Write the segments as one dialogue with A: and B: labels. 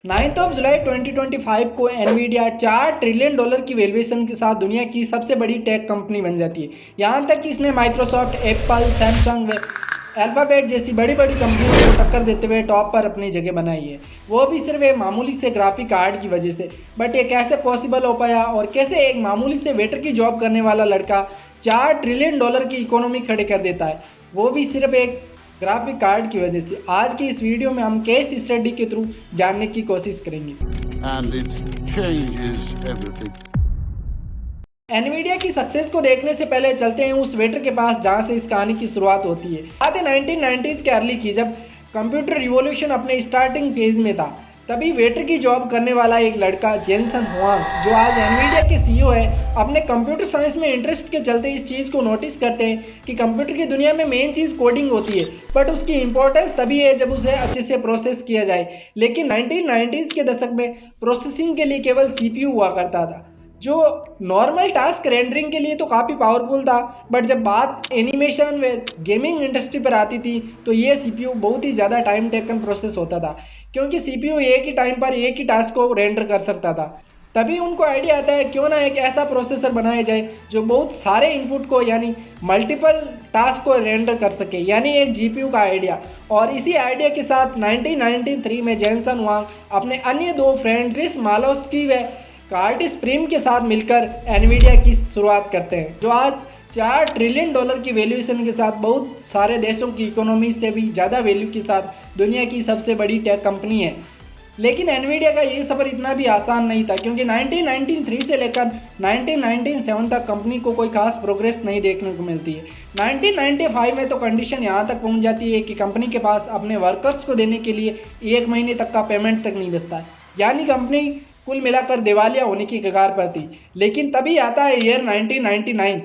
A: 9 जुलाई 2025 को Nvidia $4 trillion की valuation के साथ दुनिया की सबसे बड़ी टेक कंपनी बन जाती है। यहाँ तक कि इसने माइक्रोसॉफ्ट, एप्पल, सैमसंग व अल्फाबेट जैसी बड़ी बड़ी कंपनियों को टक्कर देते हुए टॉप पर अपनी जगह बनाई है, वो भी सिर्फ एक मामूली से ग्राफिक कार्ड की वजह से। बट ये कैसे पॉसिबल हो पाया और कैसे एक मामूली से वेटर की जॉब करने वाला लड़का $4 ट्रिलियन की इकोनॉमी खड़े कर देता है, वो भी सिर्फ एक ग्राफिक कार्ड की वजह से। आज की इस वीडियो में हम केस स्टडी के थ्रू जानने की कोशिश करेंगे।
B: And it changes everything.
A: Nvidia की सक्सेस को देखने से पहले चलते हैं उस वेटर के पास जहां से इस कहानी की शुरुआत होती है। बात है 1990s के अर्ली की, जब कंप्यूटर रिवॉल्यूशन अपने स्टार्टिंग फेज में था। तभी वेटर की जॉब करने वाला एक लड़का जेनसन हुआंग, जो आज एनवीडिया के सीईओ है, अपने कंप्यूटर साइंस में इंटरेस्ट के चलते इस चीज़ को नोटिस करते हैं कि कंप्यूटर की दुनिया में मेन चीज़ कोडिंग होती है, बट उसकी इंपॉर्टेंस तभी है जब उसे अच्छे से प्रोसेस किया जाए। लेकिन 1990s के दशक में प्रोसेसिंग के लिए केवल सीपीयू हुआ करता था, जो नॉर्मल टास्क रेंडरिंग के लिए तो काफ़ी पावरफुल था, बट जब बात एनिमेशन व गेमिंग इंडस्ट्री पर आती थी तो ये सीपीयू बहुत ही ज़्यादा टाइम टेकन प्रोसेस होता था, क्योंकि सीपीयू एक ही टाइम पर एक ही टास्क को रेंडर कर सकता था। तभी उनको आइडिया आता है क्यों ना एक ऐसा प्रोसेसर बनाया जाए जो बहुत सारे इनपुट को यानी मल्टीपल टास्क को रेंडर कर सके, यानी एक जीपीयू का आइडिया। और इसी आइडिया के साथ 1993 में जेनसन हुआंग अपने अन्य दो फ्रेंड क्रिस मालोस्की व कार्टिस प्रीम के साथ मिलकर एनवीडिया की शुरुआत करते हैं, जो आज $4 ट्रिलियन की वैल्यूएशन के साथ बहुत सारे देशों की इकोनॉमी से भी ज़्यादा वैल्यू के साथ दुनिया की सबसे बड़ी टेक कंपनी है। लेकिन एनवीडिया का ये सफ़र इतना भी आसान नहीं था, क्योंकि 1993 से लेकर 1997 तक कंपनी को कोई खास प्रोग्रेस नहीं देखने को मिलती है। 1995 में तो कंडीशन यहाँ तक पहुँच जाती है कि कंपनी के पास अपने वर्कर्स को देने के लिए 1 महीने तक का पेमेंट तक नहीं बचता है, यानी कंपनी कुल मिलाकर दिवालिया होने की कगार पर थी। लेकिन तभी आता है ईयर 1999,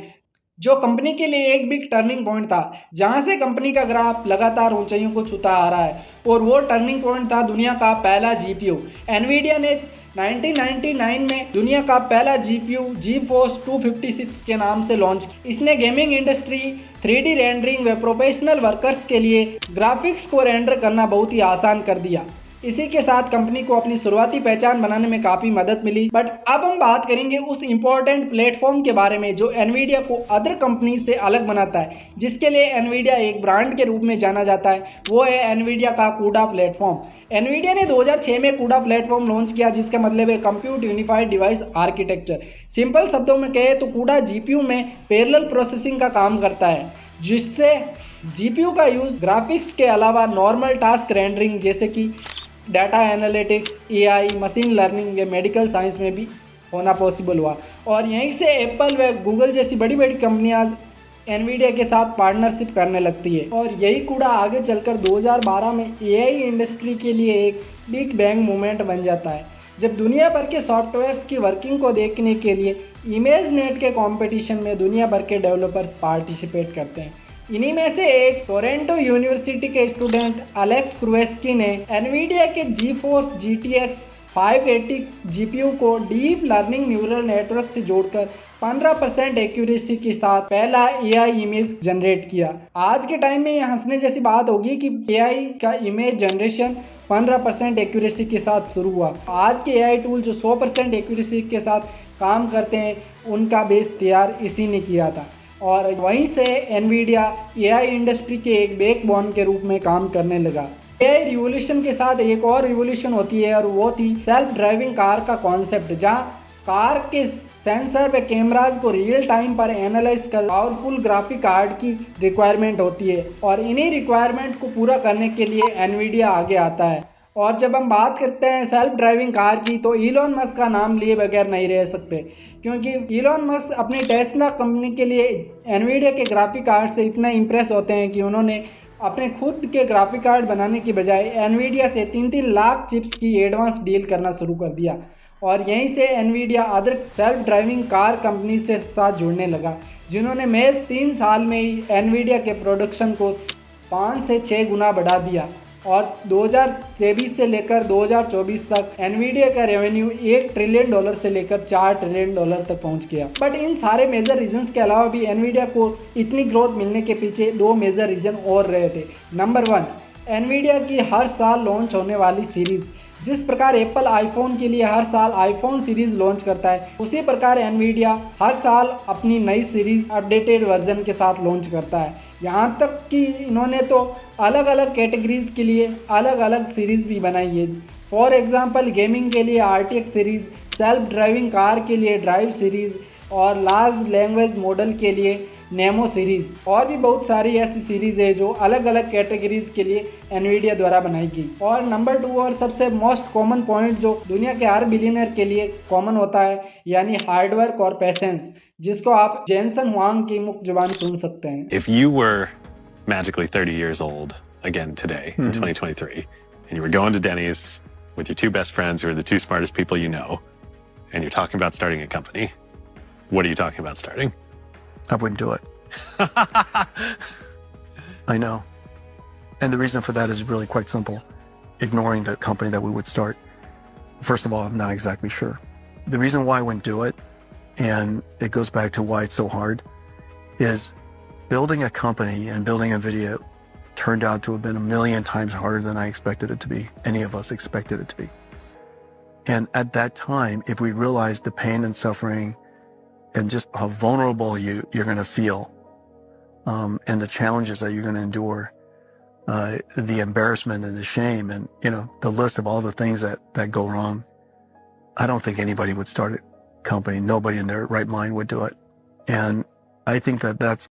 A: जो कंपनी के लिए एक बिग टर्निंग पॉइंट था, जहां से कंपनी का ग्राफ लगातार ऊंचाइयों को छूता आ रहा है। और वो टर्निंग पॉइंट था दुनिया का पहला जीपीयू। एनवीडिया ने 1999 में दुनिया का पहला जीपीयू GeForce 256 के नाम से लॉन्च किया। इसने गेमिंग इंडस्ट्री, 3D रेंडरिंग व प्रोफेशनल वर्कर्स के लिए ग्राफिक्स को रेंडर करना बहुत ही आसान कर दिया। इसी के साथ कंपनी को अपनी शुरुआती पहचान बनाने में काफ़ी मदद मिली। बट अब हम बात करेंगे उस इम्पोर्टेंट प्लेटफॉर्म के बारे में जो एनवीडिया को अदर कंपनी से अलग बनाता है, जिसके लिए एनवीडिया एक ब्रांड के रूप में जाना जाता है। वो है एनवीडिया का कूडा प्लेटफॉर्म। एनवीडिया ने 2006 में कूडा प्लेटफॉर्म लॉन्च किया, जिसका मतलब है compute unified device architecture. Simple शब्दों में कहे तो कूडा जीपीयू में पैरेलल प्रोसेसिंग का काम करता है, जिससे जीपीयू का यूज़ ग्राफिक्स के अलावा नॉर्मल टास्क रेंडरिंग जैसे कि data analytics, AI, machine learning व मेडिकल साइंस में भी होना पॉसिबल हुआ। और यहीं से एप्पल व गूगल जैसी बड़ी बड़ी कंपनियां एनवीडिया के साथ पार्टनरशिप करने लगती है। और यही कूड़ा आगे चलकर 2012 में एआई इंडस्ट्री के लिए एक बिग बैंग मूवमेंट बन जाता है, जब दुनिया भर के सॉफ्टवेयर्स की वर्किंग को देखने के लिए इमेजनेट के कंपटीशन में दुनिया भर के डेवलपर्स पार्टिसिपेट करते हैं। इन्हीं में से एक टोरंटो यूनिवर्सिटी के स्टूडेंट एलेक्स क्रुएस्की ने एनवीडिया के GeForce GTX 580 जीपीयू को डीप लर्निंग न्यूरल नेटवर्क से जोड़कर 15% एक्यूरेसी के साथ पहला एआई इमेज जनरेट किया। आज के टाइम में ये हंसने जैसी बात होगी कि एआई का इमेज जनरेशन 15% एक्यूरेसी के साथ शुरू हुआ। आज के एआई टूल जो 100% एक्यूरेसी के साथ काम करते हैं, उनका बेस तैयार इसी ने किया था। और वहीं से एनवीडिया एआई इंडस्ट्री के एक बैकबोन के रूप में काम करने लगा। एआई रिवॉल्यूशन के साथ एक और रिवॉल्यूशन होती है, और वो थी सेल्फ ड्राइविंग कार का कॉन्सेप्ट, जहां कार के सेंसर व कैमराज को रियल टाइम पर एनालाइज कर पावरफुल ग्राफिक कार्ड की रिक्वायरमेंट होती है। और इन्हीं रिक्वायरमेंट को पूरा करने के लिए एनवीडिया आगे आता है। और जब हम बात करते हैं सेल्फ ड्राइविंग कार की, तो इलॉन मस्क का नाम लिए बगैर नहीं रह सकते, क्योंकि इलॉन मस्क अपनी टेस्ला कंपनी के लिए एनवीडिया के ग्राफिक कार्ड से इतना इम्प्रेस होते हैं कि उन्होंने अपने खुद के ग्राफिक कार्ड बनाने की बजाय एनवीडिया से 3-3 लाख चिप्स की एडवांस डील करना शुरू कर दिया। और यहीं से Nvidia other self driving car company से साथ जुड़ने लगा, जिन्होंने महज 3 साल में ही एनवीडिया के प्रोडक्शन को 5 से 6 गुना बढ़ा दिया। और 2023 से लेकर 2024 तक एनवीडिया का रेवेन्यू $1 ट्रिलियन से लेकर $4 ट्रिलियन तक पहुंच गया। बट इन सारे मेजर रीजंस के अलावा भी एनवीडिया को इतनी ग्रोथ मिलने के पीछे 2 मेजर रीजन और रहे थे। नंबर 1, एनवीडिया की हर साल लॉन्च होने वाली सीरीज, जिस प्रकार एप्पल आईफोन के लिए हर साल आईफोन सीरीज लॉन्च करता है, उसी प्रकार एनवीडिया हर साल अपनी नई सीरीज अपडेटेड वर्जन के साथ लॉन्च करता है। यहाँ तक कि इन्होंने तो अलग अलग कैटेगरीज के लिए अलग अलग सीरीज भी बनाई है। फॉर एग्जांपल गेमिंग के लिए RTX series, self driving car के लिए ड्राइव सीरीज और लार्ज लैंग्वेज मॉडल के लिए नेमो सीरीज और भी बहुत सारी ऐसी सीरीज है जो अलग अलग कैटेगरीज के लिए एनवीडिया द्वारा बनाई गई। और नंबर 2 और सबसे मोस्ट कॉमन पॉइंट जो दुनिया के हर बिलियनर के लिए कॉमन होता है, यानी हार्डवर्क और पेशेंस, जिसको आप जेनसन हुआंग की मुख्य जुबान सुन सकते हैं।
C: If you were magically 30 years old again today in 2023, and you were going to Denny's with your two best friends who are the two smartest people you know, and you're talking about starting a company, what are you talking about starting?
D: I wouldn't do it. I know. And the reason for that is really quite simple. Ignoring the company that we would start. First of all, I'm not exactly sure. The reason why I wouldn't do it, and it goes back to why it's so hard, is building a company and building a video turned out to have been a million times harder than I expected it to be. Any of us expected it to be. And at that time, if we realized the pain and suffering and just how vulnerable you're going to feel, and the challenges that you're going to endure, the embarrassment and the shame and, the list of all the things that go wrong, I don't think anybody would start a company. Nobody in their right mind would do it. And I think that that's